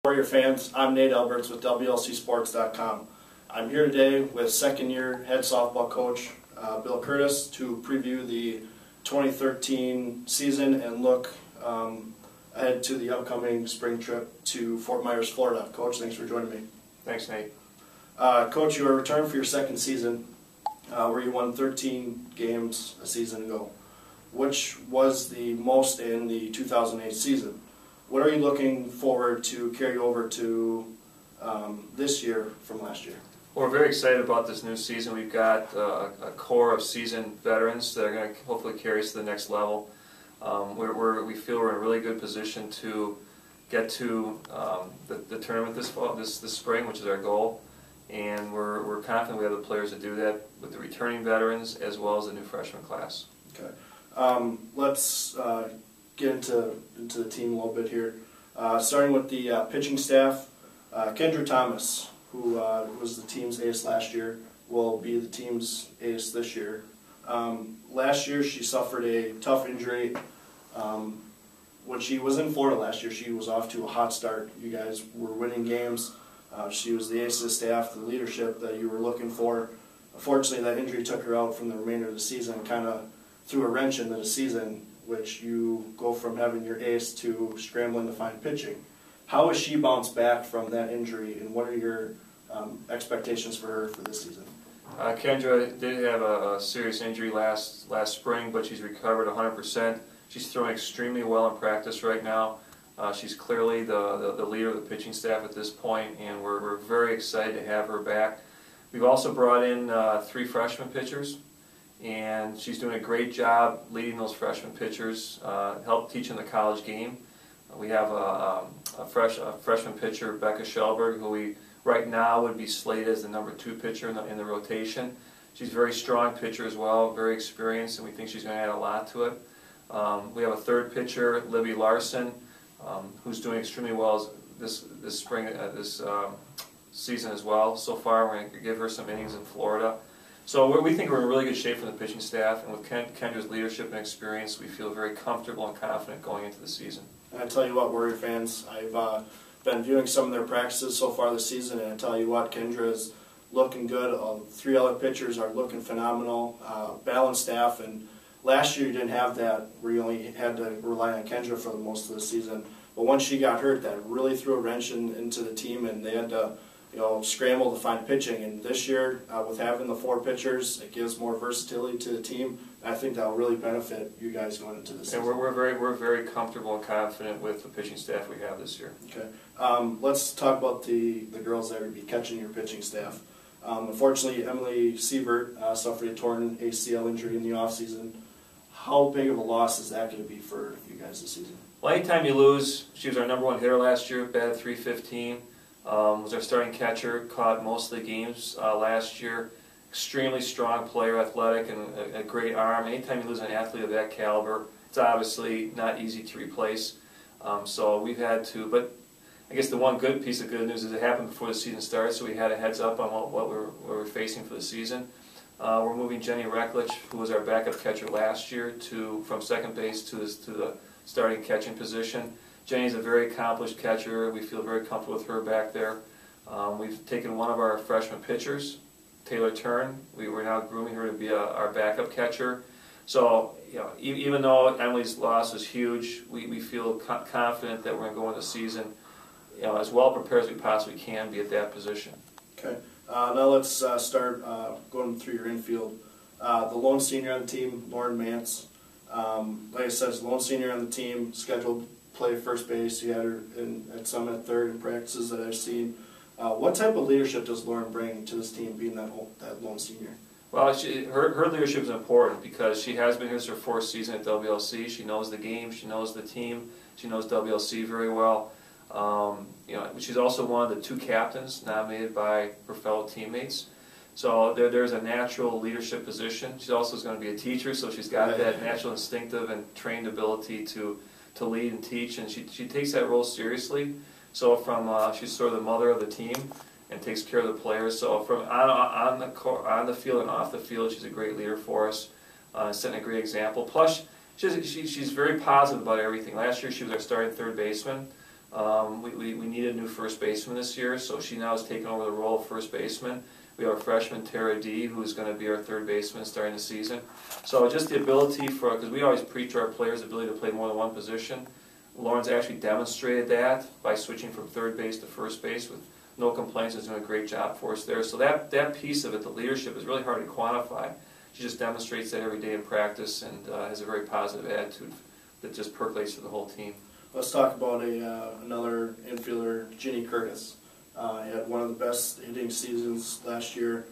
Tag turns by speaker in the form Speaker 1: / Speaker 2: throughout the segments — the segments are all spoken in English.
Speaker 1: Warrior fans, I'm Nate Alberts with WLCSports.com. I'm here today with second-year head softball coach Bill Curtis to preview the 2013 season and look ahead to the upcoming spring trip to Fort Myers, Florida. Coach, thanks for joining me.
Speaker 2: Thanks, Nate.
Speaker 1: Coach, you are returned for your second season where you won 13 games a season ago, which was the most in the 2008 season. What are you looking forward to carry over to this year from last year?
Speaker 2: Well, we're very excited about this new season. We've got a core of seasoned veterans that are going to hopefully carry us to the next level. We feel we're in a really good position to get to the tournament this spring, which is our goal. And we're confident we have the players to do that with the returning veterans as well as the new freshman class.
Speaker 1: Okay. Let's get into the team a little bit here. Starting with the pitching staff, Kendra Thomas, who was the team's ace last year, will be the team's ace this year. Last year she suffered a tough injury. When she was in Florida last year, she was off to a hot start. You guys were winning games. She was the ace of the staff, the leadership that you were looking for. Unfortunately, that injury took her out from the remainder of the season, kind of threw a wrench into the season, which you go from having your ace to scrambling to find pitching. How has she bounced back from that injury, and what are your expectations for her for this season?
Speaker 2: Kendra did have a serious injury last spring, but she's recovered 100%. She's throwing extremely well in practice right now. She's clearly the leader of the pitching staff at this point, and we're very excited to have her back. We've also brought in 3 freshman pitchers, and she's doing a great job leading those freshman pitchers, help teaching the college game. We have a freshman pitcher, Becca Schellberg, who we right now would be slated as the number 2 pitcher in the rotation. She's a very strong pitcher as well, very experienced, and we think she's going to add a lot to it. We have a 3rd pitcher, Libby Larson, who's doing extremely well this spring, this season as well. So far, we're going to give her some innings in Florida. So we think we're in really good shape for the pitching staff, and with Kendra's leadership and experience, we feel very comfortable and confident going into the season.
Speaker 1: And I tell you what, Warrior fans, I've been viewing some of their practices so far this season, and I tell you what, Kendra is looking good. 3 other pitchers are looking phenomenal, balanced staff, and last year you didn't have that, where you only had to rely on Kendra for most of the season. But once she got hurt, that really threw a wrench into the team, and they had to scramble to find pitching. And this year, with having the 4 pitchers, it gives more versatility to the team. And I think that will really benefit you guys going into the season.
Speaker 2: And we're very comfortable and confident with the pitching staff we have this year.
Speaker 1: Okay. Let's talk about the girls that would be catching your pitching staff. Unfortunately, Emily Sievert suffered a torn ACL injury in the offseason. How big of a loss is that going to be for you guys this season?
Speaker 2: Well, anytime you lose, she was our number 1 hitter last year, batted .315. Was our starting catcher, caught most of the games last year. Extremely strong player, athletic, and a great arm. Anytime you lose an athlete of that caliber, it's obviously not easy to replace. So we've had to, but I guess the one good piece of good news is it happened before the season started, so we had a heads up on what we were facing for the season. We're moving Jenny Recklich, who was our backup catcher last year, from second base to the starting catching position. Jenny's a very accomplished catcher. We feel very comfortable with her back there. We've taken one of our freshman pitchers, Taylor Turn. We were now grooming her to be our backup catcher. So, even though Emily's loss was huge, we feel confident that we're going to go into the season, as well prepared as we possibly can be at that position.
Speaker 1: Okay. Now let's start going through your infield. The lone senior on the team, Lauren Mance. Like I said, is the lone senior on the team, scheduled to play first base. You had her at some at 3rd in practices that I've seen. What type of leadership does Lauren bring to this team, being that lone senior?
Speaker 2: Well, her leadership is important because she has been here her 4th season at WLC. She knows the game, she knows the team, she knows WLC very well. She's also one of the 2 captains nominated by her fellow teammates. So there's a natural leadership position. She also is going to be a teacher, so she's got that natural instinctive and trained ability to lead and teach, and she takes that role seriously. So she's sort of the mother of the team and takes care of the players. So from on the field and off the field, she's a great leader for us, setting a great example. Plus, she's very positive about everything. Last year she was our starting 3rd baseman. We needed a new first baseman this year, so she now has taken over the role of first baseman. We have a freshman, Tara D., who is going to be our third baseman starting the season. So just the ability for, because we always preach to our players the ability to play more than one position. Lauren's actually demonstrated that by switching from third base to first base with no complaints. Is doing a great job for us there. So that piece of it, the leadership, is really hard to quantify. She just demonstrates that every day in practice and has a very positive attitude that just percolates through the whole team.
Speaker 1: Let's talk about another infielder, Ginny Curtis. He had one of the best hitting seasons last year.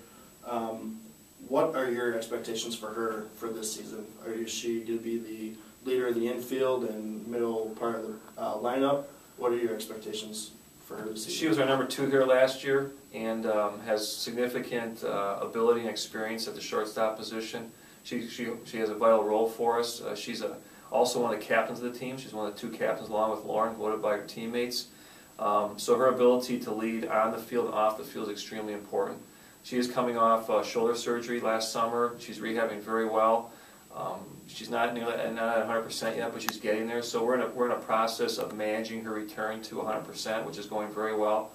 Speaker 1: What are your expectations for her for this season? Is she going to be the leader of the infield and middle part of the lineup? What are your expectations for her this season?
Speaker 2: She was our number 2 hitter last year and has significant ability and experience at the shortstop position. She has a vital role for us. She's also one of the captains of the team. She's one of the 2 captains along with Lauren, voted by her teammates. So her ability to lead on the field and off the field is extremely important. She is coming off shoulder surgery last summer. She's rehabbing very well. She's not at 100% yet, but she's getting there. So we're in a process of managing her return to 100%, which is going very well.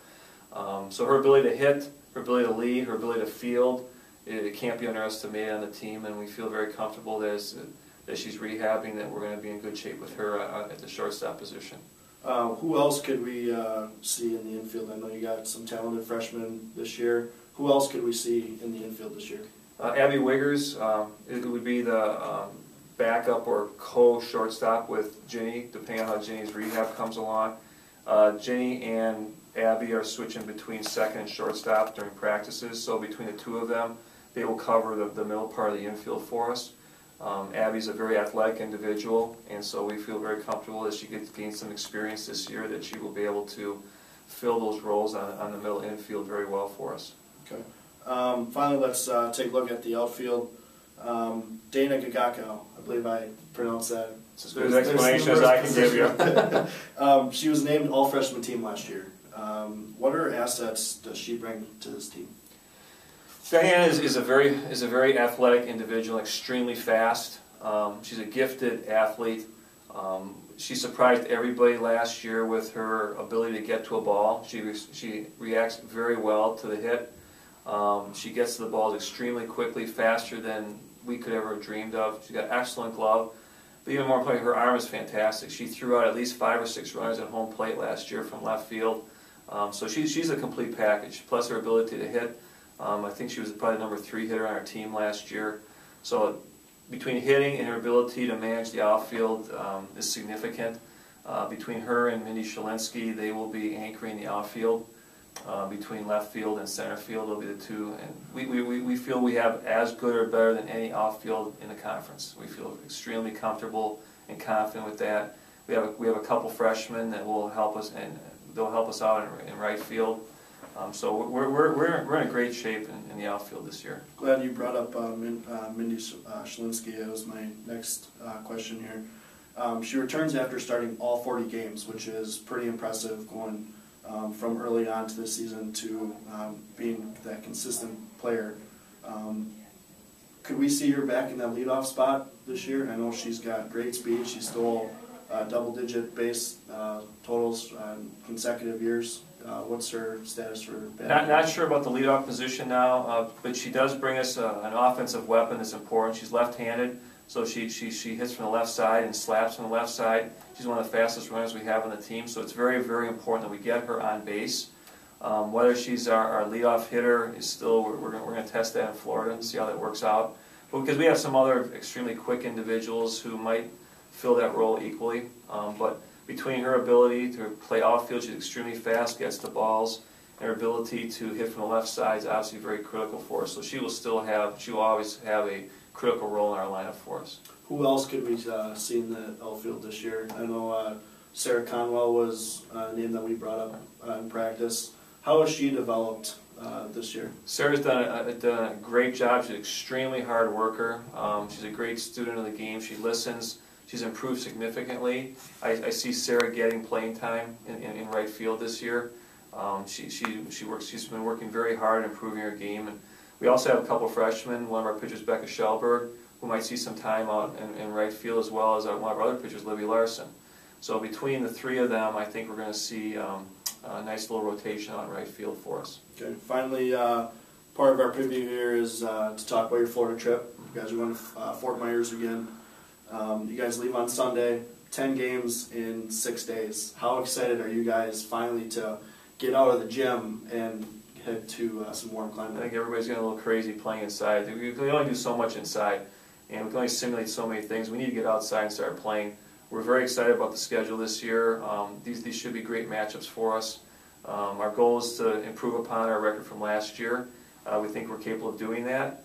Speaker 2: So her ability to hit, her ability to lead, her ability to field, it can't be underestimated on the team, and we feel very comfortable that she's rehabbing, that we're going to be in good shape with her at the shortstop position.
Speaker 1: Who else could we see in the infield? I know you got some talented freshmen this year. Who else could we see in the infield this year?
Speaker 2: Abby Wiggers, it would be the backup or co-shortstop with Ginny, depending on how Ginny's rehab comes along. Ginny and Abby are switching between second and shortstop during practices, so between the 2 of them, they will cover the middle part of the infield for us. Abby's a very athletic individual, and so we feel very comfortable that she gets gain some experience this year, that she will be able to fill those roles on the middle infield very well for us.
Speaker 1: Okay. Finally, let's take a look at the outfield. Dana Gagako, I believe I pronounced that.
Speaker 2: It's as good an explanation as I can give you.
Speaker 1: She was named all-freshman team last year. What are assets does she bring to this team?
Speaker 2: Diana is a very athletic individual, extremely fast. She's a gifted athlete. She surprised everybody last year with her ability to get to a ball. She reacts very well to the hit. She gets to the balls extremely quickly, faster than we could ever have dreamed of. She's got excellent glove. But even more importantly, her arm is fantastic. She threw out at least 5 or 6 runners at home plate last year from left field. So she's a complete package, plus her ability to hit. I think she was probably the number 3 hitter on our team last year. So between hitting and her ability to manage the outfield is significant. Between her and Mindy Shalinsky, they will be anchoring the outfield. Between left field and center field will be the 2. And we feel we have as good or better than any outfield in the conference. We feel extremely comfortable and confident with that. We have a couple freshmen that will help us, and they'll help us out in right field. So we're in great shape in the outfield this year.
Speaker 1: Glad you brought up Mindy Shalinsky. That was my next question here. She returns after starting all 40 games, which is pretty impressive, going from early on to this season to being that consistent player. Could we see her back in that leadoff spot this year? I know she's got great speed. She stole double-digit base totals consecutive years. What's her status for batting?
Speaker 2: Not sure about the leadoff position now, but she does bring us an offensive weapon that's important. She's left-handed, so she hits from the left side and slaps from the left side. She's one of the fastest runners we have on the team, so it's very, very important that we get her on base. Whether she's our leadoff hitter is still, we're going to test that in Florida and see how that works out. But because we have some other extremely quick individuals who might fill that role equally, but between her ability to play outfield, she's extremely fast, gets the balls, and her ability to hit from the left side is obviously very critical for us. So she will always have a critical role in our lineup for us.
Speaker 1: Who else could we see in the outfield this year? I know Sarah Conwell was a name that we brought up in practice. How has she developed this year?
Speaker 2: Sarah's done a great job. She's an extremely hard worker. She's a great student of the game. She listens. She's improved significantly. I see Sarah getting playing time in right field this year. She's been working very hard at improving her game. And we also have a couple of freshmen. One of our pitchers, Becca Schellberg, who might see some time out in right field, as well as one of our other pitchers, Libby Larson. So between the three of them, I think we're going to see a nice little rotation on right field for us.
Speaker 1: Okay. Finally, part of our preview here is to talk about your Florida trip. You guys are going to Fort Myers again. You guys leave on Sunday. 10 games in 6 days. How excited are you guys finally to get out of the gym and head to some warm climate?
Speaker 2: I think everybody's getting a little crazy playing inside. We can only do so much inside, and we can only simulate so many things. We need to get outside and start playing. We're very excited about the schedule this year. These should be great matchups for us. Our goal is to improve upon our record from last year. We think we're capable of doing that,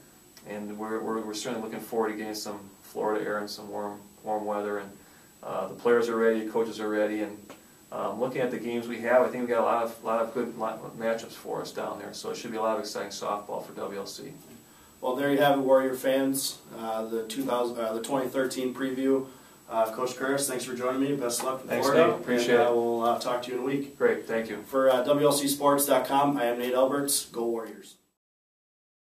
Speaker 2: and we're certainly looking forward to getting some Florida air and some warm weather. And the players are ready, coaches are ready, and looking at the games we have, I think we got a lot of good matchups for us down there. So it should be a lot of exciting softball for WLC.
Speaker 1: Well, there you have it, Warrior fans. The 2013 preview. Coach Curtis, thanks for joining me. Best of luck in Florida.
Speaker 2: Nate. Appreciate it.
Speaker 1: We'll talk to you in a week.
Speaker 2: Great, thank you.
Speaker 1: For WLCsports.com, I am Nate Alberts. Go Warriors.